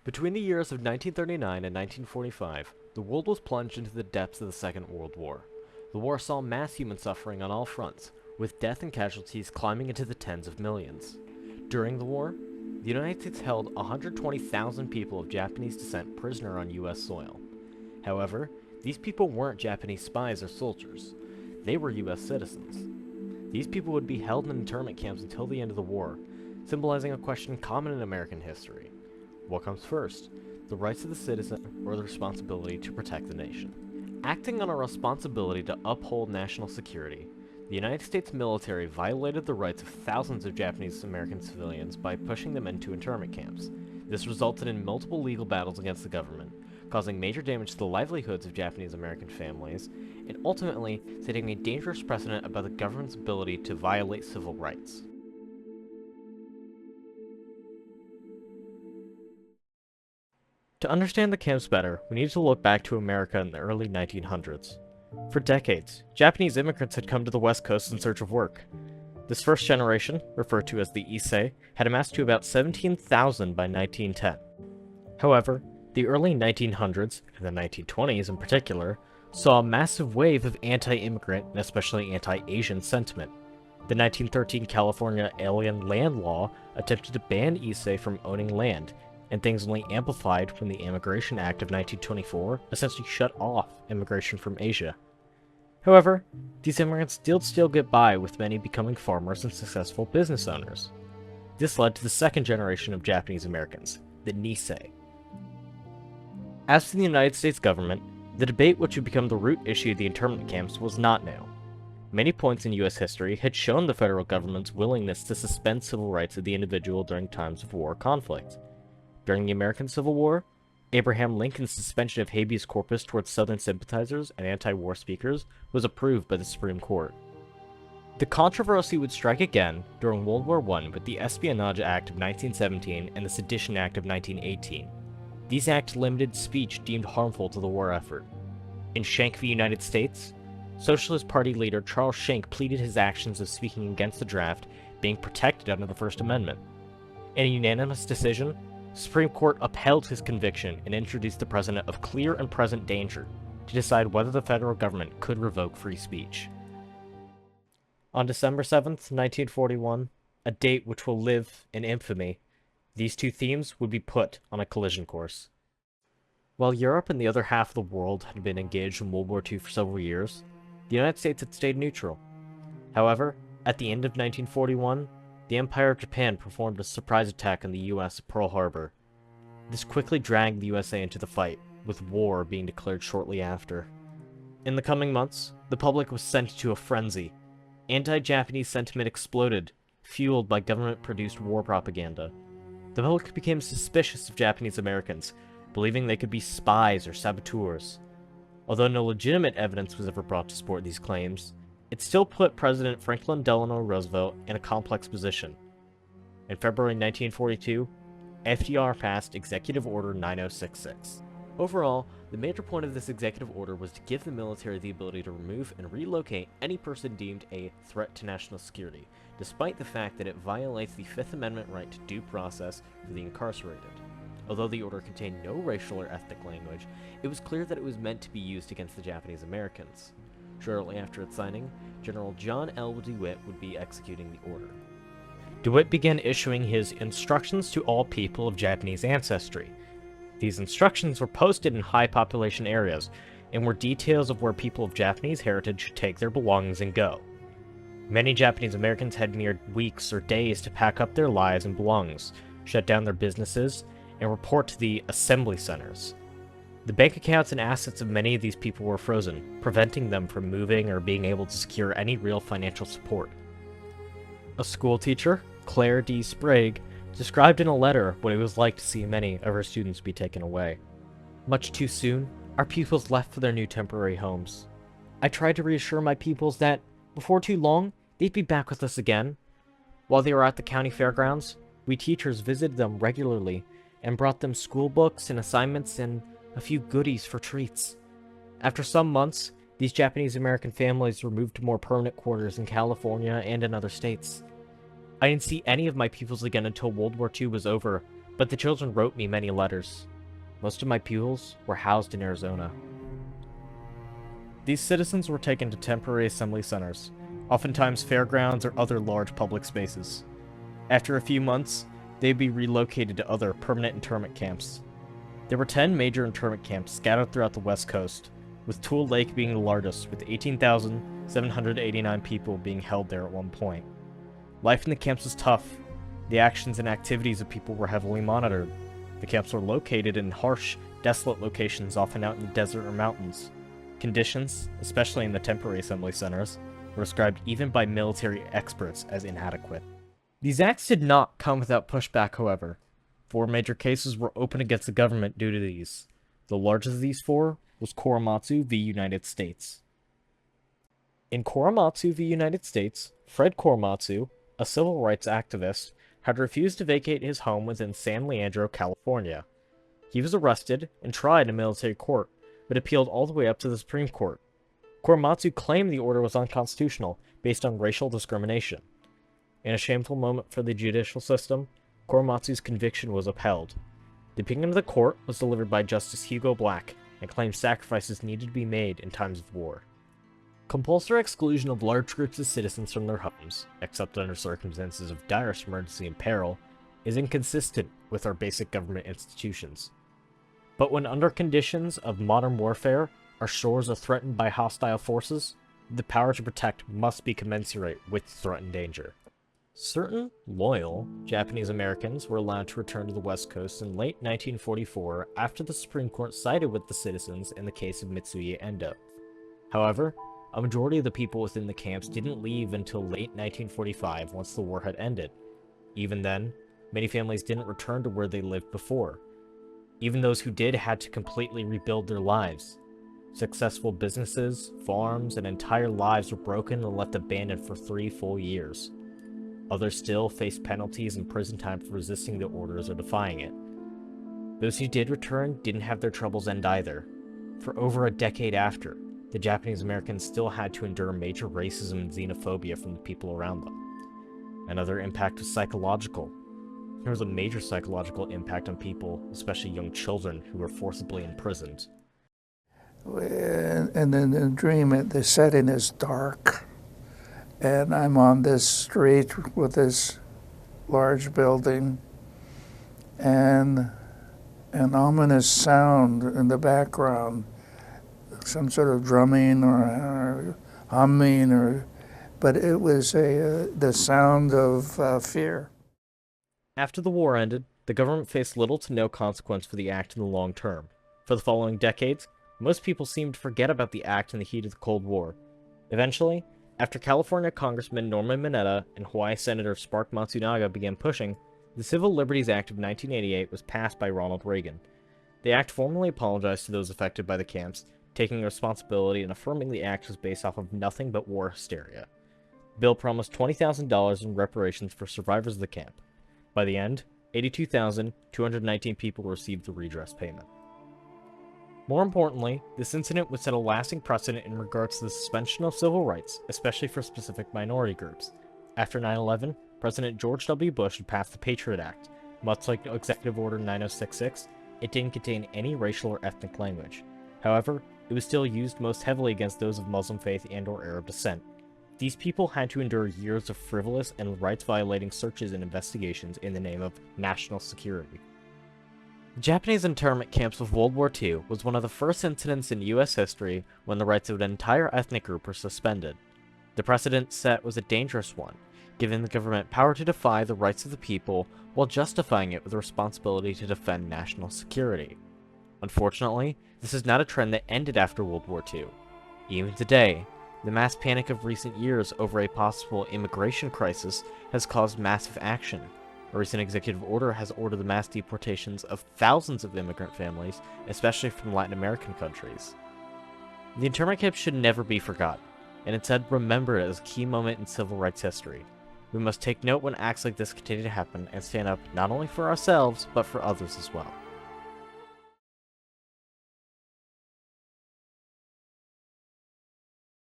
Between the years of 1939 and 1945, the world was plunged into the depths of the Second World War. The war saw mass human suffering on all fronts, with death and casualties climbing into the tens of millions. During the war, the United States held 120,000 people of Japanese descent prisoner on U.S. soil. However, these people weren't Japanese spies or soldiers. They were U.S. citizens. These people would be held in internment camps until the end of the war, symbolizing a question common in American history. What comes first, the rights of the citizen or the responsibility to protect the nation? Acting on a responsibility to uphold national security, the United States military violated the rights of thousands of Japanese American civilians by pushing them into internment camps. This resulted in multiple legal battles against the government, causing major damage to the livelihoods of Japanese American families, and ultimately setting a dangerous precedent about the government's ability to violate civil rights. To understand the camps better, we need to look back to America in the early 1900s. For decades, Japanese immigrants had come to the West Coast in search of work. This first generation, referred to as the Issei, had amassed to about 17,000 by 1910. However, the early 1900s, and the 1920s in particular, saw a massive wave of anti-immigrant and especially anti-Asian sentiment. The 1913 California Alien Land Law attempted to ban Issei from owning land, and things only amplified when the Immigration Act of 1924 essentially shut off immigration from Asia. However, these immigrants did still get by, with many becoming farmers and successful business owners. This led to the second generation of Japanese Americans, the Nisei. As for the United States government, the debate which would become the root issue of the internment camps was not new. Many points in U.S. history had shown the federal government's willingness to suspend civil rights of the individual during times of war or conflict. During the American Civil War, Abraham Lincoln's suspension of habeas corpus towards Southern sympathizers and anti-war speakers was approved by the Supreme Court. The controversy would strike again during World War I with the Espionage Act of 1917 and the Sedition Act of 1918. These acts limited speech deemed harmful to the war effort. In Schenck v. United States, Socialist Party leader Charles Schenck pleaded his actions of speaking against the draft being protected under the First Amendment. In a unanimous decision, the Supreme Court upheld his conviction and introduced the precedent of clear and present danger to decide whether the federal government could revoke free speech. On December 7th, 1941, a date which will live in infamy, these two themes would be put on a collision course. While Europe and the other half of the world had been engaged in World War II for several years, the United States had stayed neutral. However, at the end of 1941, the Empire of Japan performed a surprise attack on the U.S. at Pearl Harbor. This quickly dragged the USA into the fight, with war being declared shortly after. In the coming months, the public was sent to a frenzy. Anti-Japanese sentiment exploded, fueled by government-produced war propaganda. The public became suspicious of Japanese Americans, believing they could be spies or saboteurs. Although no legitimate evidence was ever brought to support these claims, it still put President Franklin Delano Roosevelt in a complex position. In February 1942, FDR passed Executive Order 9066. Overall, the major point of this executive order was to give the military the ability to remove and relocate any person deemed a threat to national security, despite the fact that it violates the Fifth Amendment right to due process for the incarcerated. Although the order contained no racial or ethnic language, it was clear that it was meant to be used against the Japanese Americans. Shortly after its signing, General John L. DeWitt would be executing the order. DeWitt began issuing his instructions to all people of Japanese ancestry. These instructions were posted in high population areas, and were details of where people of Japanese heritage should take their belongings and go. Many Japanese Americans had mere weeks or days to pack up their lives and belongings, shut down their businesses, and report to the assembly centers. The bank accounts and assets of many of these people were frozen, preventing them from moving or being able to secure any real financial support. A school teacher, Claire D. Sprague, described in a letter what it was like to see many of her students be taken away. Much too soon, our pupils left for their new temporary homes. I tried to reassure my pupils that, before too long, they'd be back with us again. While they were at the county fairgrounds, we teachers visited them regularly and brought them school books and assignments and a few goodies for treats. After some months, these Japanese American families were moved to more permanent quarters in California and in other states. I didn't see any of my pupils again until World War II was over, But the children wrote me many letters. Most of my pupils were housed in Arizona. These citizens were taken to temporary assembly centers, oftentimes fairgrounds or other large public spaces. After a few months, they'd be relocated to other permanent internment camps. There were 10 major internment camps scattered throughout the West Coast, with Tule Lake being the largest, with 18,789 people being held there at one point. Life in the camps was tough. The actions and activities of people were heavily monitored. The camps were located in harsh, desolate locations, often out in the desert or mountains. Conditions, especially in the temporary assembly centers, were described even by military experts as inadequate. These acts did not come without pushback, however. 4 major cases were opened against the government due to these. The largest of these 4 was Korematsu v. United States. In Korematsu v. United States, Fred Korematsu, a civil rights activist, had refused to vacate his home within San Leandro, California. He was arrested and tried in military court, but appealed all the way up to the Supreme Court. Korematsu claimed the order was unconstitutional based on racial discrimination. In a shameful moment for the judicial system, Korematsu's conviction was upheld. The opinion of the court was delivered by Justice Hugo Black and claimed sacrifices needed to be made in times of war. Compulsory exclusion of large groups of citizens from their homes, except under circumstances of direst emergency and peril, is inconsistent with our basic government institutions. But when under conditions of modern warfare, our shores are threatened by hostile forces, the power to protect must be commensurate with the threatened danger. Certain loyal Japanese Americans were allowed to return to the West Coast in late 1944 after the Supreme Court sided with the citizens in the case of Mitsuya Endo. However, a majority of the people within the camps didn't leave until late 1945 once the war had ended. Even then, many families didn't return to where they lived before. Even those who did had to completely rebuild their lives. Successful businesses, farms, and entire lives were broken and left abandoned for 3 full years. Others still faced penalties and prison time for resisting the orders or defying it. Those who did return didn't have their troubles end either. For over a decade after, the Japanese Americans still had to endure major racism and xenophobia from the people around them. Another impact was psychological. There was a major psychological impact on people, especially young children who were forcibly imprisoned. And in the dream, the setting is dark. And I'm on this street with this large building, and an ominous sound in the background, some sort of drumming or humming, but it was the sound of fear. After the war ended, the government faced little to no consequence for the act in the long term. For the following decades, most people seemed to forget about the act in the heat of the Cold War. Eventually, after California Congressman Norman Mineta and Hawaii Senator Spark Matsunaga began pushing, the Civil Liberties Act of 1988 was passed by Ronald Reagan. The act formally apologized to those affected by the camps, taking responsibility and affirming the act was based off of nothing but war hysteria. The bill promised $20,000 in reparations for survivors of the camp. By the end, 82,219 people received the redress payment. More importantly, this incident would set a lasting precedent in regards to the suspension of civil rights, especially for specific minority groups. After 9/11, President George W. Bush had passed the Patriot Act. Much like Executive Order 9066, it didn't contain any racial or ethnic language. However, it was still used most heavily against those of Muslim faith and/or Arab descent. These people had to endure years of frivolous and rights-violating searches and investigations in the name of national security. The Japanese internment camps of World War II was one of the first incidents in U.S. history when the rights of an entire ethnic group were suspended. The precedent set was a dangerous one, giving the government power to defy the rights of the people while justifying it with the responsibility to defend national security. Unfortunately, this is not a trend that ended after World War II. Even today, the mass panic of recent years over a possible immigration crisis has caused massive action. A recent executive order has ordered the mass deportations of thousands of immigrant families, especially from Latin American countries. The internment camp should never be forgotten, and instead remembered as a key moment in civil rights history. We must take note when acts like this continue to happen and stand up not only for ourselves, but for others as well.